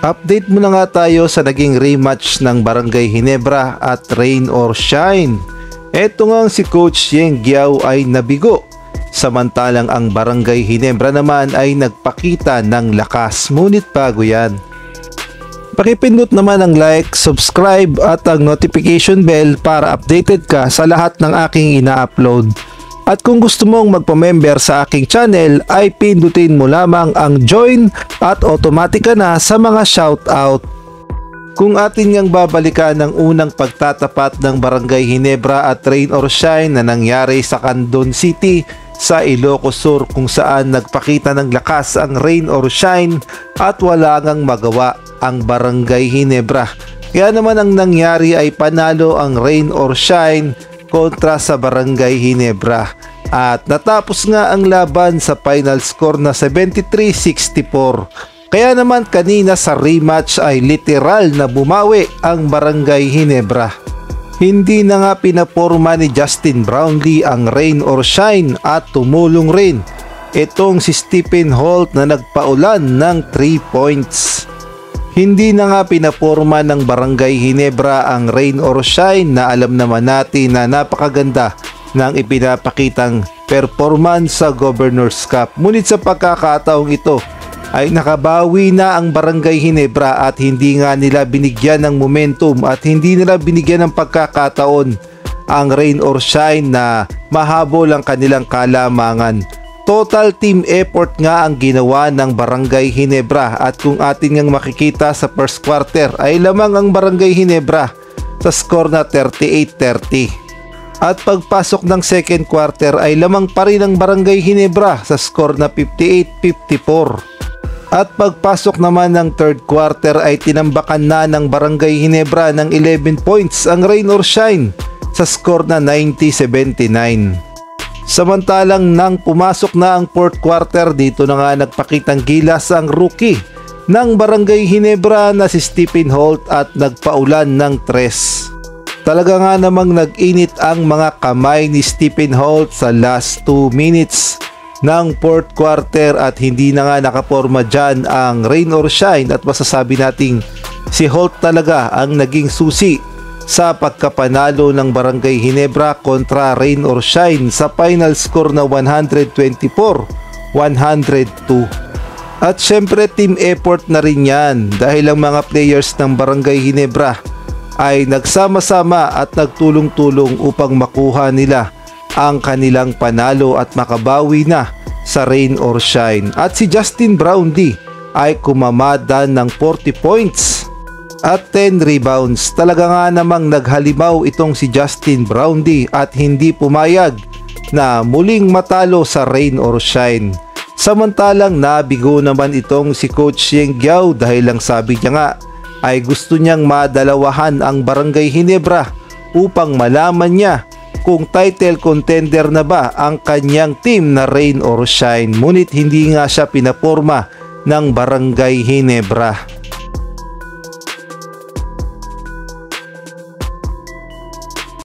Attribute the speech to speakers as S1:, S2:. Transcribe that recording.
S1: Update muna nga tayo sa naging rematch ng Barangay Ginebra at Rain or Shine. Eto nga si Coach Yeng Guiao ay nabigo, samantalang ang Barangay Ginebra naman ay nagpakita ng lakas. Ngunit bago yan, pakipindot naman ang like, subscribe at ang notification bell para updated ka sa lahat ng aking ina-upload. At kung gusto mong magpa-member sa aking channel ay pindutin mo lamang ang join at automatic ka na sa mga shoutout. Kung atin ngang babalikan ng unang pagtatapat ng Barangay Ginebra at Rain or Shine na nangyari sa Candon City sa Ilocos Sur, kung saan nagpakita ng lakas ang Rain or Shine at wala ngang magawa ang Barangay Ginebra. Kaya naman ang nangyari ay panalo ang Rain or Shine kontra sa Barangay Ginebra at natapos nga ang laban sa final score na 73-64. Kaya naman kanina sa rematch ay literal na bumawi ang Barangay Ginebra. Hindi na nga pinaporma ni Justin Brownlee ang Rain or Shine at tumulong rin itong si Stephen Holt na nagpaulan ng 3 points. Hindi na nga pinaporma ng Barangay Ginebra ang Rain or Shine na alam naman natin na napakaganda ng ipinapakitang performance sa Governor's Cup. Ngunit sa pagkakataong ito ay nakabawi na ang Barangay Ginebra at hindi nga nila binigyan ng momentum at hindi nila binigyan ng pagkakataon ang Rain or Shine na mahabol ang kanilang kalamangan. Total team effort nga ang ginawa ng Barangay Ginebra at kung atin ngang makikita sa first quarter ay lamang ang Barangay Ginebra sa score na 38-30. At pagpasok ng second quarter ay lamang pa rin ang Barangay Ginebra sa score na 58-54. At pagpasok naman ng third quarter ay tinambakan na ng Barangay Ginebra ng 11 points ang Rain or Shine sa score na 90-79. Samantalang nang pumasok na ang fourth quarter, dito na nga nagpakitang gilas ang rookie ng Barangay Ginebra na si Stephen Holt at nagpaulan ng 3. Talaga nga namang nag-init ang mga kamay ni Stephen Holt sa last 2 minutes ng fourth quarter at hindi na nga nakaporma dyan ang Rain or Shine at masasabi nating si Holt talaga ang naging susi sa pagkapanalo ng Barangay Ginebra kontra Rain or Shine sa final score na 124-102. At syempre team effort na rin yan dahil ang mga players ng Barangay Ginebra ay nagsama-sama at nagtulong-tulong upang makuha nila ang kanilang panalo at makabawi na sa Rain or Shine. At si Justin Brownlee ay kumamada ng 40 points at 10 rebounds. Talaga nga namang naghalimaw itong si Justin Brownlee at hindi pumayag na muling matalo sa Rain or Shine. Samantalang nabigo naman itong si Coach Yeng Guiao dahil lang sabi niya nga ay gusto niyang madalawahan ang Barangay Ginebra upang malaman niya kung title contender na ba ang kanyang team na Rain or Shine. Ngunit hindi nga siya pinaporma ng Barangay Ginebra.